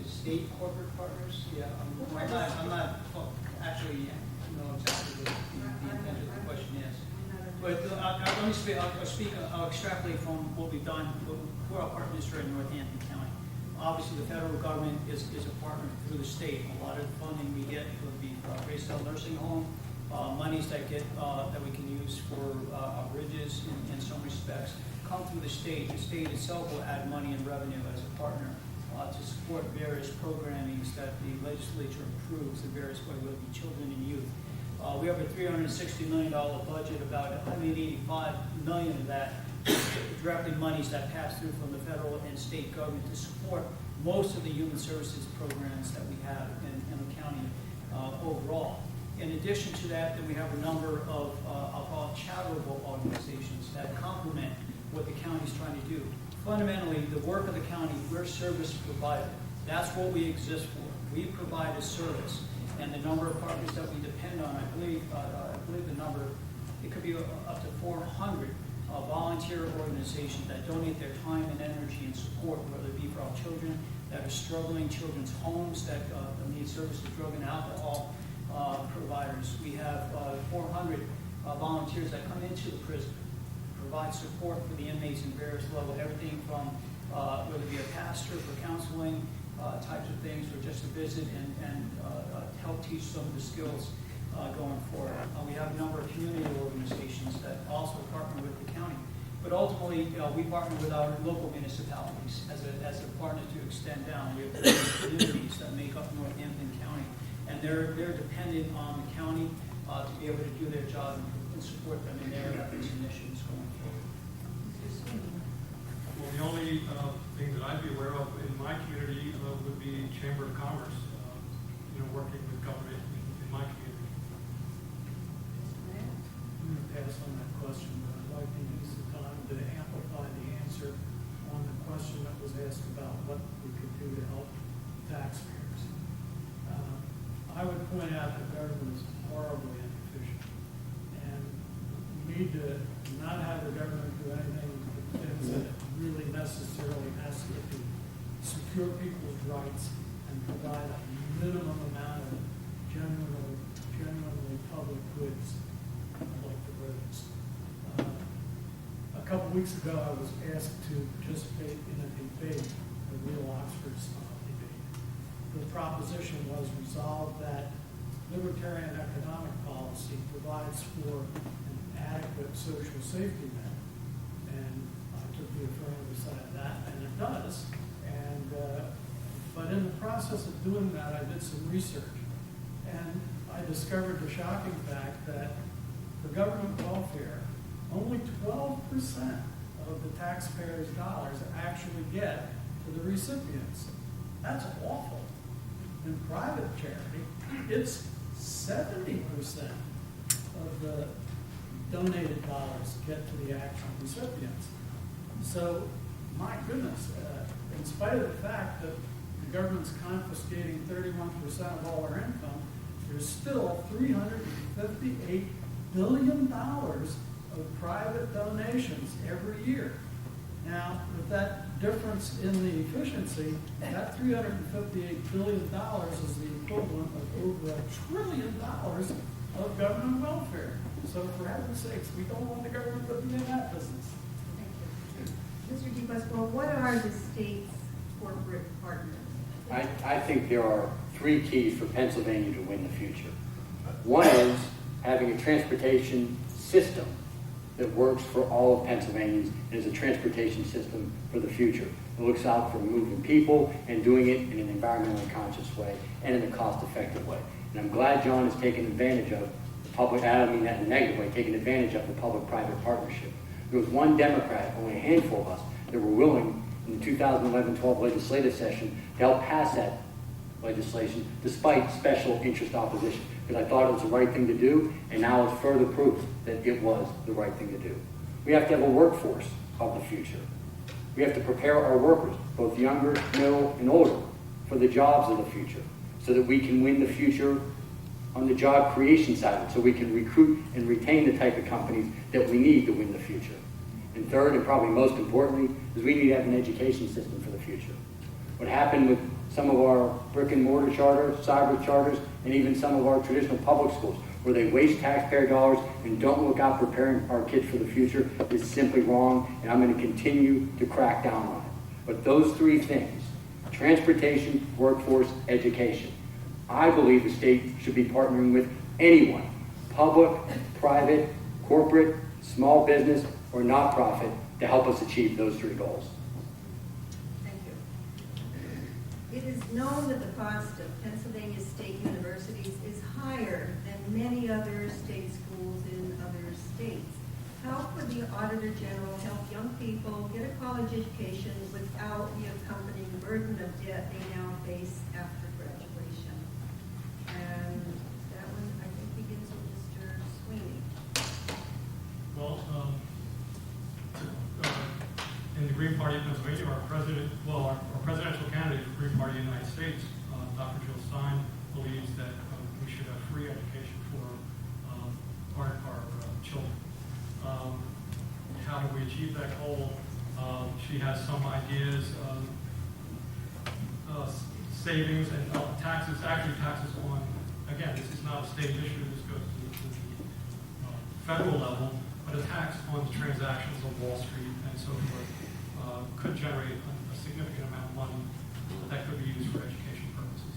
state corporate partners. Yeah, I'm not actually know exactly what the intent of the question is. But let me speak, I'll extrapolate from what we've done, who our partner is in Northampton County. Obviously, the federal government is a partner through the state. A lot of the funding we get would be Graysdale Nursing Home, monies that we can use for our bridges in some respects come through the state. The state itself will add money and revenue as a partner to support various programmings that the legislature approves in various ways, whether it be children and youth. We have a $360 million budget. About $185 million of that is directly monies that pass through from the federal and state government to support most of the human services programs that we have in the county overall. In addition to that, then we have a number of I'll call it charitable organizations that complement what the county is trying to do. Fundamentally, the work of the county, we're service provider. That's what we exist for. We provide a service. And the number of partners that we depend on, I believe the number, it could be up to 400 volunteer organizations that donate their time and energy and support, whether it be for our children that are struggling, children's homes that need service to drug and alcohol providers. We have 400 volunteers that come into the prison, provide support for the inmates in various levels, everything from whether it be a pastor for counseling types of things, or just to visit and help teach some of the skills going forward. We have a number of community organizations that also partner with the county. But ultimately, we partner with our local municipalities as a partner to extend down. We have communities that make up Northampton County, and they're dependent on the county to be able to do their job and support them in their efforts and initiatives going forward. Well, the only thing that I'd be aware of in my community would be Chamber of Commerce, working with government in my community. I'm going to pass on that question, but I'd like to use the time to amplify the answer on the question that was asked about what we could do to help taxpayers. I would point out that government is horribly inefficient, and we need to not have the government do anything that it really necessarily has to do. Secure people's rights and provide a minimum amount of genuinely public goods like the roads. A couple weeks ago, I was asked to participate in a debate, a real Oxford style debate. The proposition was resolved that libertarian economic policy provides for an adequate social safety net. And I took the affirmative side of that, and it does. But in the process of doing that, I did some research, and I discovered the shocking fact that for government welfare, only 12% of the taxpayers' dollars actually get to the recipients. That's awful. In private charity, it's 70% of the donated dollars get to the actual recipients. So, my goodness, in spite of the fact that the government's confiscating 31% of all our income, there's still $358 billion of private donations every year. Now, with that difference in the efficiency, that $358 billion is the equivalent of over $1 trillion of government welfare. So for heaven's sakes, we don't want the government to be in that business. Thank you. Mr. DePasquale, what are the state's corporate partners? I think there are three keys for Pennsylvania to win the future. One is having a transportation system that works for all of Pennsylvanians and is a transportation system for the future. It looks out for moving people and doing it in an environmentally conscious way and in a cost-effective way. And I'm glad John has taken advantage of the public, I don't mean that in a negative way, taking advantage of the public-private partnership. There was one Democrat, only a handful of us, that were willing in the 2011-12 legislative session to help pass that legislation despite special interest opposition, because I thought it was the right thing to do, and now it's further proof that it was the right thing to do. We have to have a workforce of the future. We have to prepare our workers, both younger, middle, and older, for the jobs of the future, so that we can win the future on the job creation side, so we can recruit and retain the type of companies that we need to win the future. And third, and probably most importantly, is we need to have an education system for the future. What happened with some of our brick and mortar charters, cyber charters, and even some of our traditional public schools, where they waste taxpayer dollars and don't look out preparing our kids for the future, is simply wrong, and I'm going to continue to crack down on it. But those three things, transportation, workforce, education, I believe the state should be partnering with anyone, public, private, corporate, small business, or nonprofit, to help us achieve those three goals. Thank you. It is known that the cost of Pennsylvania state universities is higher than many other state schools in other states. How could the Auditor General help young people get a college education without the accompanying burden of debt they now face after graduation? And that one, I think, begins with Mr. Sweeney. Well, in the Green Party of Pennsylvania, our presidential candidate for the Green Party of the United States, Dr. Jill Stein, believes that we should have free education for our children. How do we achieve that goal? She has some ideas of savings and taxes, actually taxes on, again, this is not a state issue, this goes to the federal level, but a tax on the transactions of Wall Street and so forth could generate a significant amount of money that could be used for education purposes.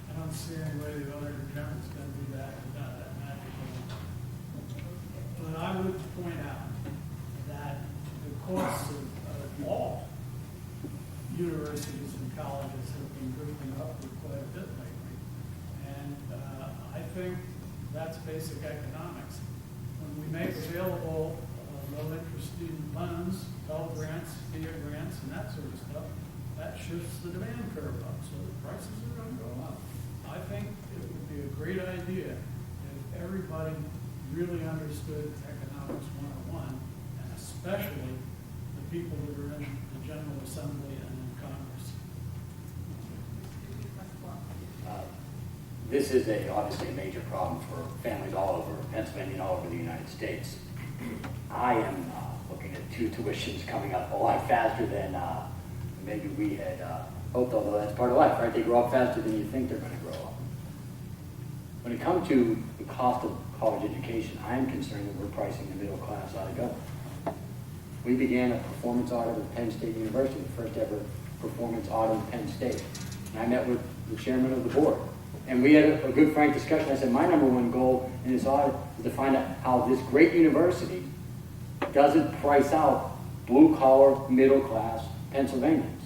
I don't see any way the Auditor General's going to do that without that magical. But I would point out that the costs of all universities and colleges have been drifting upward quite a bit lately. And I think that's basic economics. When we make available low-interest student loans, Pell grants, FIA grants, and that sort of stuff, that shifts the demand curve up, so the prices are going to go up. I think it would be a great idea if everybody really understood economics 101, and especially the people that are in the General Assembly and in Congress. This is obviously a major problem for families all over Pennsylvania and all over the United States. I am looking at 2 tuitions coming up a lot faster than maybe we had hoped, although that's part of life, right? They grow up faster than you think they're going to grow up. When it comes to the cost of college education, I am concerned that we're pricing the middle class out of government. We began a performance audit of Penn State University, the first ever performance audit of Penn State. And I met with the chairman of the board. And we had a good, frank discussion. I said, my number one goal in this audit is to find out how this great university doesn't price out blue-collar, middle-class Pennsylvanians.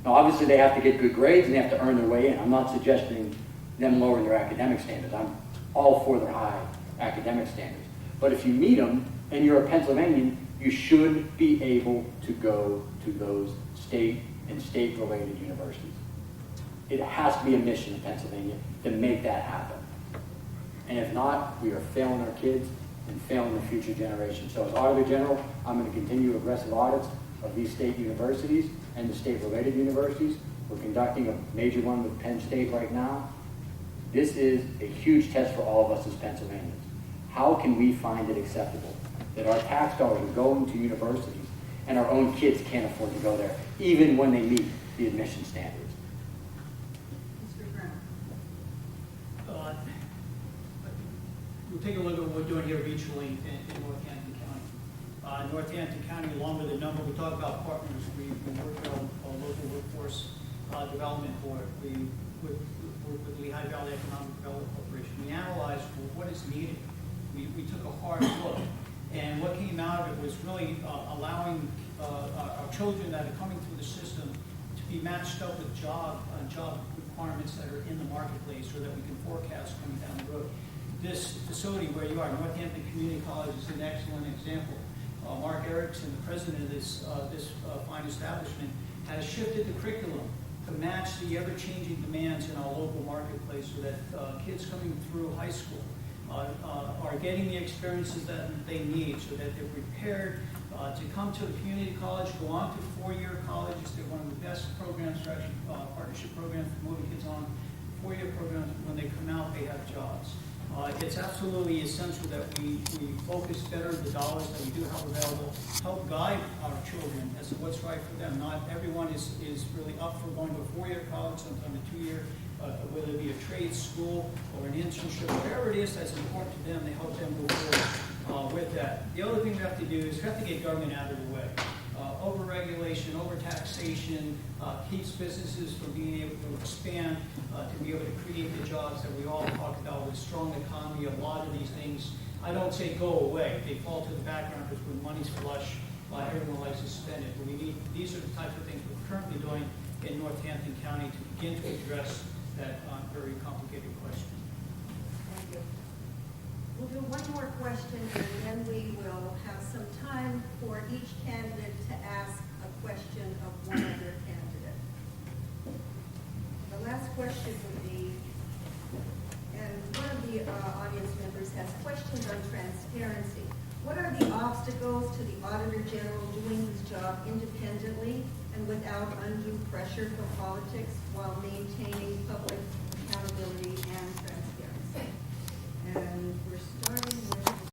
Now, obviously, they have to get good grades and they have to earn their way in. I'm not suggesting them lowering their academic standards. I'm all for their high academic standards. But if you meet them and you're a Pennsylvanian, you should be able to go to those state and state-related universities. It has to be a mission in Pennsylvania to make that happen. And if not, we are failing our kids and failing the future generation. So as Auditor General, I'm going to continue aggressive audits of these state universities and the state-related universities. We're conducting a major one with Penn State right now. This is a huge test for all of us as Pennsylvanians. How can we find it acceptable that our tax dollars are going to universities and our own kids can't afford to go there, even when they meet the admission standards? Mr. Brown. We'll take a look at what we're doing here regionally in Northampton County. Northampton County, along with a number, we talk about partners. We work with our local workforce development board. We work with the Lehigh Valley Economic Development Corporation. We analyzed what is needed. We took a hard look. And what came out of it was really allowing our children that are coming through the system to be matched up with job requirements that are in the marketplace so that we can forecast coming down the road. This facility where you are, Northampton Community College, is an excellent example. Mark Erickson, the president of this fine establishment, has shifted the curriculum to match the ever-changing demands in our local marketplace so that kids coming through high school are getting the experiences that they need so that they're prepared to come to a community college, go on to four-year colleges. They're one of the best programs, for actually, partnership programs for moving kids on. Four-year programs, when they come out, they have jobs. It's absolutely essential that we focus better the dollars that we do have available, help guide our children as to what's right for them. Not everyone is really up for going to a four-year college, sometimes a two-year, whether it be a trade school or an internship, whatever it is that's important to them, they help them move forward with that. The other thing we have to do is we have to get government out of the way. Over-regulation, over-taxation keeps businesses from being able to expand, to be able to create the jobs that we all talk about with a strong economy. A lot of these things, I don't say go away. They fall to the background because when money's flush, everyone likes to spend it. But we need, these are the types of things we're currently doing in Northampton County to begin to address that very complicated question. Thank you. We'll do one more question, and then we will have some time for each candidate to ask a question of one other candidate. The last question would be, and one of the audience members has questions on transparency. What are the obstacles to the Auditor General doing his job independently and without undue pressure from politics while maintaining public